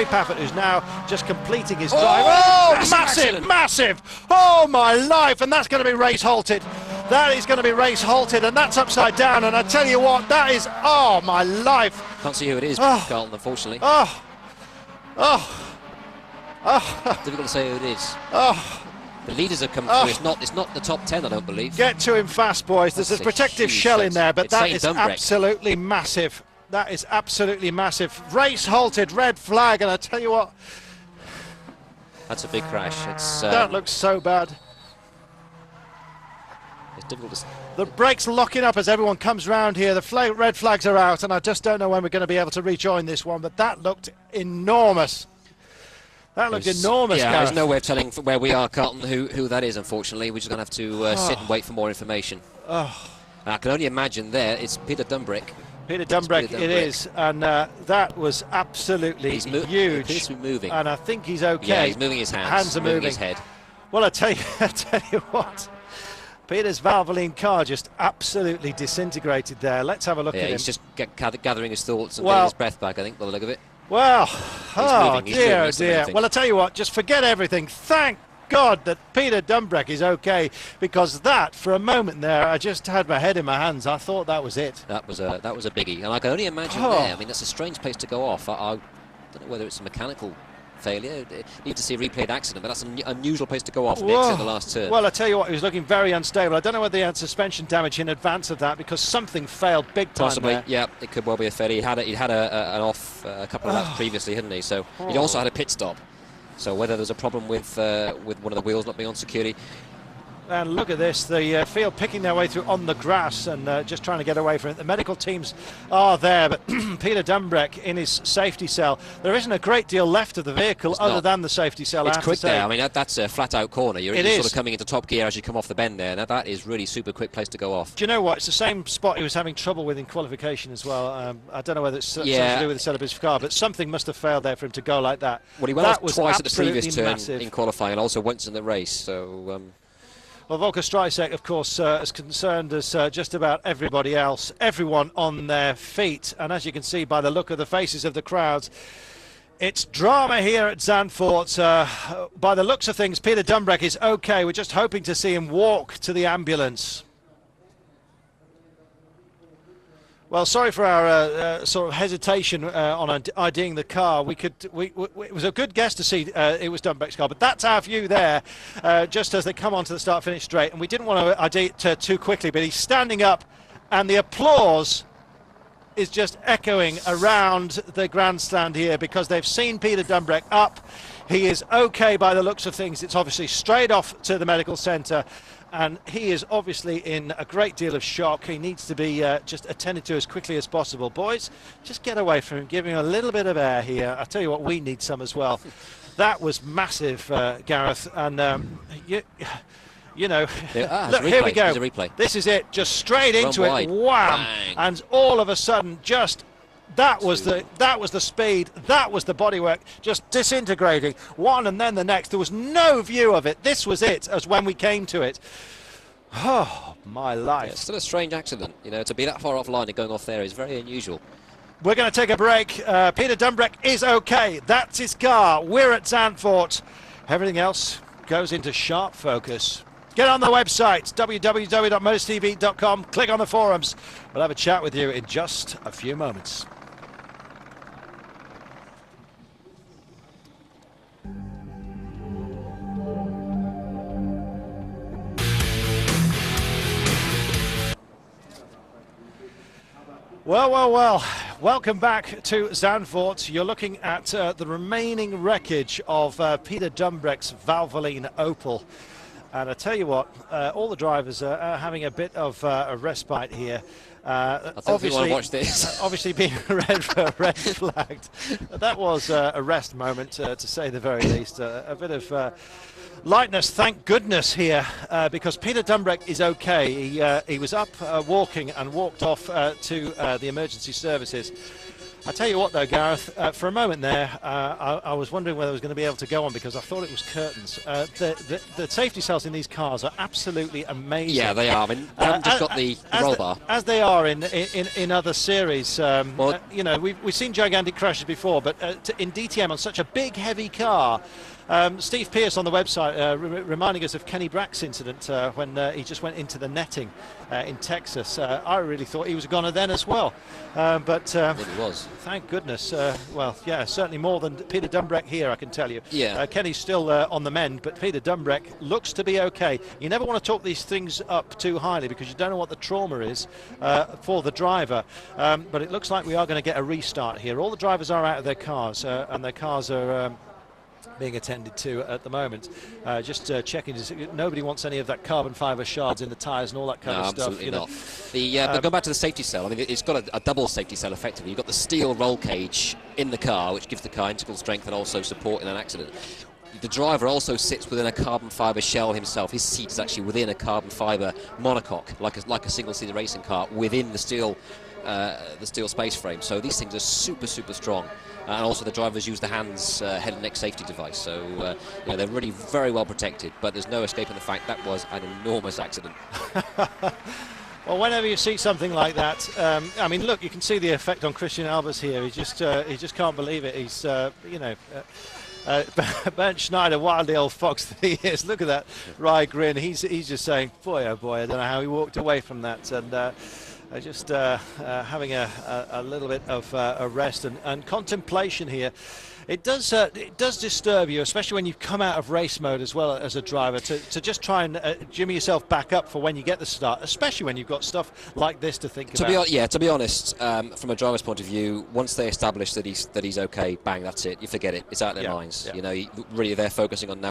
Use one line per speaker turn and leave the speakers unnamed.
Paffett, who's now just completing his drive. Oh, massive! Oh my life! And that's going to be race halted. That is going to be race halted, and that's upside down. And I tell you what, that is, oh my life!
Can't see who it is, Carlton, unfortunately. Difficult to say who it is. The leaders have come through. It's not the top 10, I don't believe.
Get to him fast, boys. There's a protective shell in there, but that is absolutely massive. That is absolutely massive. Race halted, red flag, and I tell you what,
that's a big crash.
That looks so bad.
It's difficult to.
The brakes locking up as everyone comes round here. The red flags are out, and I just don't know when we're going to be able to rejoin this one. But that looked enormous. That looked enormous.
Yeah,
Gareth.
there's no way of telling from where we are, Carlton, who that is. Unfortunately, we're just going to have to sit and wait for more information. I can only imagine there it's Peter Dumbreck.
Peter Dumbreck, it is, and that was absolutely huge.
He appears to be moving,
and I think he's okay.
Yeah, he's moving his hands.
Hands are moving.
His head.
Well, I tell you what, Peter's Valvoline car just absolutely disintegrated there. Let's have a look at him.
He's just gathering his thoughts and getting his breath back, I think, by the look of it.
Well,
dear.
Well, I tell you what, just forget everything. Thank God that Peter Dumbreck is okay, because that, for a moment there, I just had my head in my hands. I thought that was it.
That was a biggie, and I can only imagine there. I mean, that's a strange place to go off. I don't know whether it's a mechanical failure. Need to see a replayed accident, but that's an unusual place to go off next in the last turn.
Well, I tell you what, he was looking very unstable. I don't know whether he had suspension damage in advance of that, because something failed big time.
Possibly,
there.
Yeah, it could well be a failure. He had an off a couple of laps previously, hadn't he? So he also had a pit stop. So whether there's a problem with one of the wheels not being on securely.
And look at this, the field picking their way through on the grass and just trying to get away from it. The medical teams are there, but Peter Dumbreck in his safety cell. There isn't a great deal left of the vehicle other than the safety cell.
It's quick there. I mean, that's a flat-out corner. You're sort of coming into top gear as you come off the bend there. Now, that is really super quick place to go off.
Do you know what? It's the same spot he was having trouble with in qualifcation as well. I don't know whether it's something to do with the setup of his car, but something must have failed there for him to go like that.
Well, he went off twice at the previous turn in qualifying and also once in the race. So.
Well, Volker Streisek, of course, as concerned as just about everybody else, everyone on their feet. And as you can see by the look of the faces of the crowds, it's drama here at Zandvoort. By the looks of things, Peter Dumbreck is okay. We're just hoping to see him walk to the ambulance. Well, sorry for our sort of hesitation on IDing the car. It was a good guess to see it was Dumbreck's car, but that's our view there, just as they come onto the start-finish straight. And we didn't want to ID it too quickly, but he's standing up, and the applause is just echoing around the grandstand here because they've seen Peter Dumbreck up. He is okay by the looks of things. It's obviously straight off to the medical centre. And he is obviously in a great deal of shock. He needs to be just attended to as quickly as possible. Boys, just get away from him. Give him a little bit of air here. I tell you what, we need some as well. That was massive, Gareth. And, you know, look, here we go. This is it. Just straight into it. Wham! Bang. And all of a sudden, just... That was the speed, that was the bodywork, just disintegrating, one and then the next. There was no view of it. This was it, as when we came to it. Oh, my life.
Yeah, it's still a strange accident. You know, to be that far offline and going off there is very unusual.
We're going to take a break. Peter Dumbreck is okay. That's his car. We're at Zandvoort. Everything else goes into sharp focus. Get on the website, www.motortv.com. Click on the forums. We'll have a chat with you in just a few moments. Well. Welcome back to Zandvoort. You're looking at the remaining wreckage of Peter Dumbreck's Valvoline Opel. And I tell you what, all the drivers are having a bit of a respite here.
Obviously, watch this.
Obviously being red flagged. That was a rest moment, to say the very least. A bit of lightness, thank goodness here, because Peter Dumbreck is okay. He was up walking and walked off to the emergency services. I tell you what, though, Gareth, for a moment there, I was wondering whether I was going to be able to go on because I thought it was curtains. The safety cells in these cars are absolutely amazing.
Yeah, they are. I mean, they haven't just got the roll bar.
As they are in other series. You know, we've seen gigantic crashes before, but in DTM on such a big, heavy car. Steve Pearce on the website reminding us of Kenny Brack's incident when he just went into the netting in Texas. I really thought he was a goner then as well, but
He was.
thank goodness. Well, yeah, certainly more than Peter Dumbreck here, I can tell you.
Yeah.
Kenny's still on the mend, but Peter Dumbreck looks to be okay. You never want to talk these things up too highly because you don't know what the trauma is for the driver, but it looks like we are going to get a restart here. All the drivers are out of their cars, and their cars are being attended to at the moment. Just checking, nobody wants any of that carbon fibre shards in the tyres and all that kind of stuff.
Absolutely not. But going back to the safety cell, I mean, it's got a double safety cell effectively. You've got the steel roll cage in the car, which gives the car integral strength and also support in an accident. The driver also sits within a carbon fibre shell himself. His seat is actually within a carbon fibre monocoque, like a single-seater racing car, within the steel space frame. So these things are super, super strong. And also the drivers use the hands head and neck safety device. So you know, they're really very well protected, but there's no escaping the fact that was an enormous accident.
Well, whenever you see something like that, I mean, look, you can see the effect on Christian Albers here. He just can't believe it. He's, you know, Bernd Schneider, wildly old fox that he is. Look at that wry grin. He's just saying, boy, oh boy, I don't know how he walked away from that. And just having a little bit of a rest and contemplation here. It does disturb you, especially when you come out of race mode as well as a driver, to just try and jimmy yourself back up for when you get the start, especially when you've got stuff like this to think about.
To be honest, from a driver's point of view, once they establish that he's okay, bang, that's it. You forget it. It's out of their minds.
Yeah.
You know, really they're focusing on now.